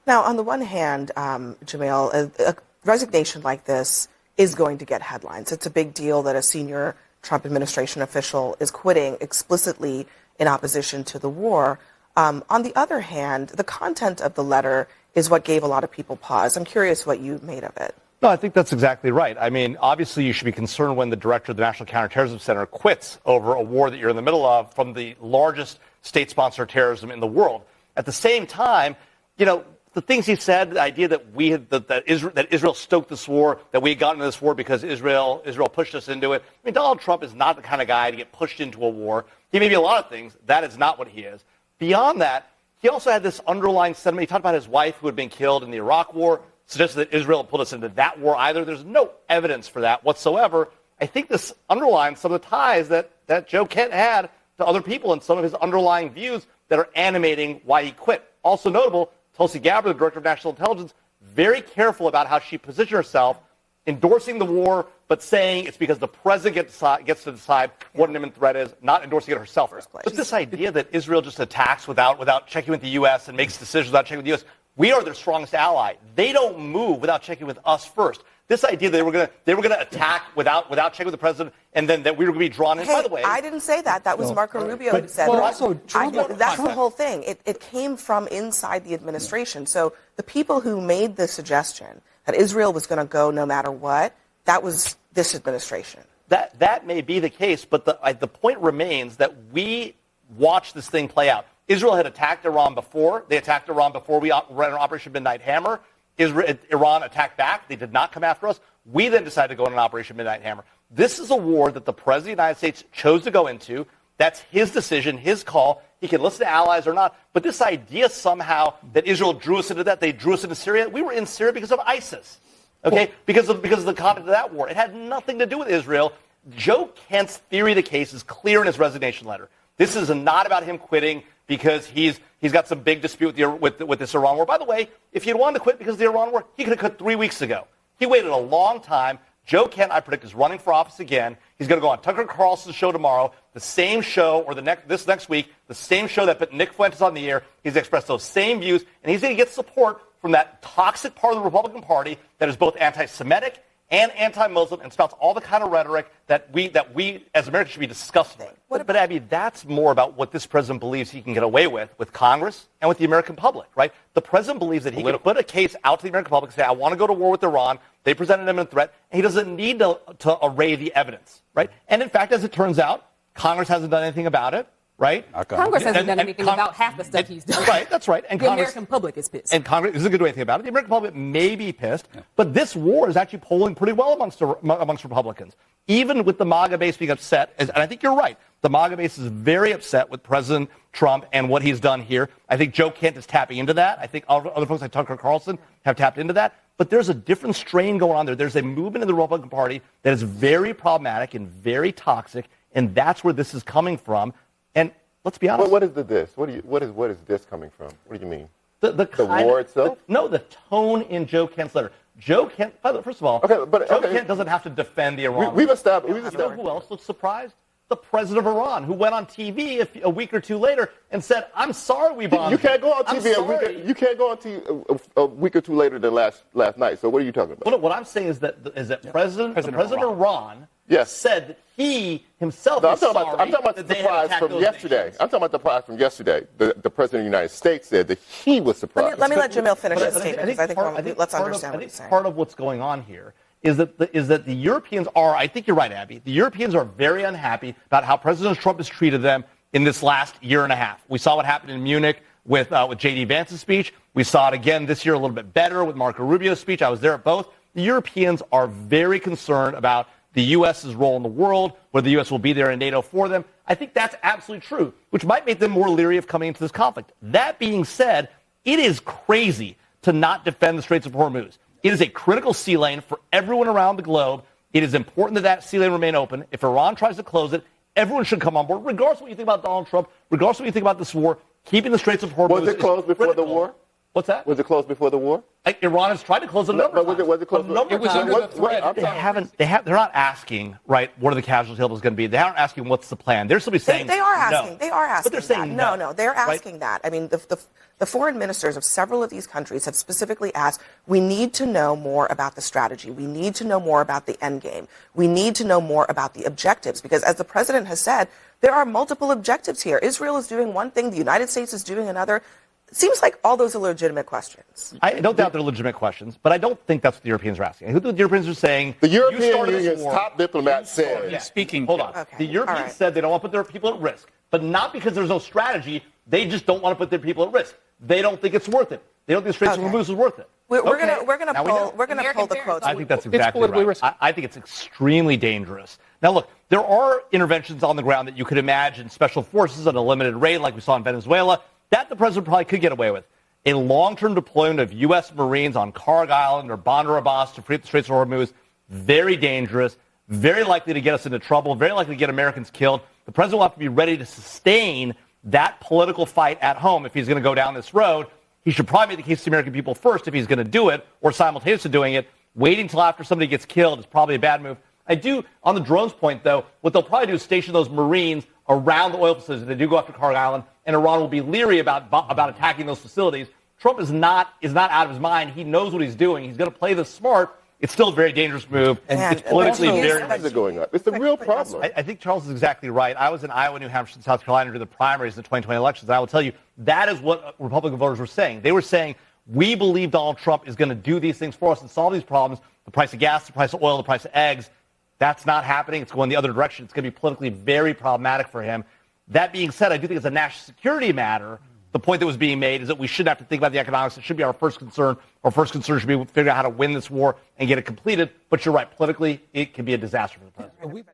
Now, on the one hand, Jamil, a resignation like this is going to get headlines. It's a big deal that a senior Trump administration official is quitting explicitly in opposition to the war. On the other hand, the content of the letter is what gave a lot of people pause. I'm curious what you made of it. No, I think that's exactly right. I mean, obviously, you should be concerned when the director of the National Counterterrorism Center quits over a war that you're in the middle of from the largest state-sponsored terrorism in the world. At the same time, the things he said, the idea that Israel stoked this war, that we had gotten into this war because Israel pushed us into it. I mean, Donald Trump is not the kind of guy to get pushed into a war. He may be a lot of things. That is not what he is. Beyond that, he also had this underlying sentiment. He talked about his wife who had been killed in the Iraq war, suggested that Israel pulled us into that war either. There's no evidence for that whatsoever. I think this underlines some of the ties that Joe Kent had to other people and some of his underlying views that are animating why he quit. Also notable, Tulsi Gabbard, the director of national intelligence, very careful about how she positioned herself, endorsing the war, but saying it's because the president gets to decide what an imminent threat is, not endorsing it herself. But this idea that Israel just attacks without checking with the U.S. and makes decisions without checking with the U.S., we are their strongest ally. They don't move without checking with us first. This idea that they were going to attack without checking with the president, and then that we were going to be drawn in. Hey, by the way, I didn't say that. That was Marco Rubio who said that. That's the whole thing. It came from inside the administration. So the people who made the suggestion that Israel was going to go no matter what, that was this administration. That may be the case, but the point remains that we watched this thing play out. Israel had attacked Iran before. They attacked Iran before we ran Operation Midnight Hammer. Iran attacked back. They did not come after us. We then decided to go on an Operation Midnight Hammer. This is a war that the President of the United States chose to go into. That's his decision, his call. He can listen to allies or not. But this idea somehow that Israel drew us into that, they drew us into Syria. We were in Syria because of ISIS, okay? Because of the conduct of that war. It had nothing to do with Israel. Joe Kent's theory of the case is clear in his resignation letter. This is not about him quitting because he's got some big dispute with this Iran war. By the way, if he'd wanted to quit because of the Iran war, he could have quit 3 weeks ago. He waited a long time. Joe Kent, I predict, is running for office again. He's going to go on Tucker Carlson's show tomorrow, the same show, or this next week, the same show that put Nick Fuentes on the air. He's expressed those same views, and he's going to get support from that toxic part of the Republican Party that is both anti-Semitic and anti-Muslim and spouts all the kind of rhetoric that we as Americans should be disgusted with. But Abby, that's more about what this president believes he can get away with Congress and with the American public, right? The president believes that he can put a case out to the American public and say, I want to go to war with Iran. They presented him a threat, and he doesn't need to array the evidence, right? And in fact, as it turns out, Congress hasn't done anything about it. Right? Congress hasn't done anything about half the stuff he's done. Right, that's right. And the American public is pissed. And Congress isn't going to do anything about it. The American public may be pissed, but this war is actually polling pretty well amongst Republicans. Even with the MAGA base being upset, and I think you're right, the MAGA base is very upset with President Trump and what he's done here. I think Joe Kent is tapping into that. I think other folks like Tucker Carlson have tapped into that. But there's a different strain going on there. There's a movement in the Republican Party that is very problematic and very toxic, and that's where this is coming from. And let's be honest. What is the this? What is this coming from? What do you mean? The war itself? The tone in Joe Kent's letter. Joe Kent, first of all, Joe Kent doesn't have to defend the Iran. We've established. You know who else looks surprised? The president of Iran, who went on TV a week or two later and said, "I'm sorry we bombed." You can't go on TV you can't go on TV a week or two later than last night. So what are you talking about? Well, what I'm saying is that the president of Iran said that he himself I'm talking about the surprise from yesterday. I'm talking about the surprise from yesterday. The president of the United States said that he was surprised. Let me let Jamil finish his statement. I think let's understand what he's saying. Part of what's going on here is that the Europeans are, I think you're right, Abby, the Europeans are very unhappy about how President Trump has treated them in this last year and a half. We saw what happened in Munich with J.D. Vance's speech. We saw it again this year a little bit better with Marco Rubio's speech. I was there at both. The Europeans are very concerned about the U.S.'s role in the world, whether the U.S. will be there in NATO for them. I think that's absolutely true, which might make them more leery of coming into this conflict. That being said, it is crazy to not defend the Straits of Hormuz. It is a critical sea lane for everyone around the globe. It is important that sea lane remain open. If Iran tries to close it, everyone should come on board, regardless of what you think about Donald Trump, regardless of what you think about this war. Keeping the Straits of Hormuz was it closed before the war? What's that? Was it closed before the war? Iran has tried to close a number of times. Was it closed? It was under the threat. They're not asking, right, what are the casualty levels going to be? They aren't asking what's the plan. They're simply saying they are asking. No. They are asking. But they're saying no. They're asking right? that. I mean, the foreign ministers of several of these countries have specifically asked, we need to know more about the strategy. We need to know more about the end game. We need to know more about the objectives, because as the president has said, there are multiple objectives here. Israel is doing one thing, the United States is doing another. It seems like all those are legitimate questions. I don't doubt they're legitimate questions, but I don't think that's what the Europeans are asking. I think the Europeans are saying the European Union's top diplomat said. Speaking. Hold on. Okay. The Europeans right. said they don't want to put their people at risk, but not because there's no strategy. They just don't want to put their people at risk. They don't think it's worth it. They don't think Straits of Hormuz is worth it. We're gonna pull the quotes. I think that's exactly right. Risky. I think it's extremely dangerous. Now, look, there are interventions on the ground that you could imagine, special forces on a limited rate, like we saw in Venezuela, that the president probably could get away with. A long-term deployment of U.S. Marines on Karg Island or Bandar Abbas to free up the Straits of Hormuz, very dangerous, very likely to get us into trouble, very likely to get Americans killed. The president will have to be ready to sustain that political fight at home if he's going to go down this road. He should probably make the case to the American people first if he's going to do it, or simultaneous to doing it. Waiting until after somebody gets killed is probably a bad move. On the drones point, though, what they'll probably do is station those Marines around the oil facilities if they do go after Karg Island, and Iran will be leery about attacking those facilities. Trump is not out of his mind. He knows what he's doing. He's going to play this smart. It's still a very dangerous move. And it's politically very dangerous. Going up. It's the real problem. I think Charles is exactly right. I was in Iowa, New Hampshire, and South Carolina during the primaries in the 2020 elections. And I will tell you, that is what Republican voters were saying. They were saying, we believe Donald Trump is going to do these things for us and solve these problems. The price of gas, the price of oil, the price of eggs. That's not happening. It's going the other direction. It's going to be politically very problematic for him. That being said, I do think it's a national security matter. The point that was being made is that we shouldn't have to think about the economics. It should be our first concern. Our first concern should be figuring out how to win this war and get it completed. But you're right. Politically, it can be a disaster for the president.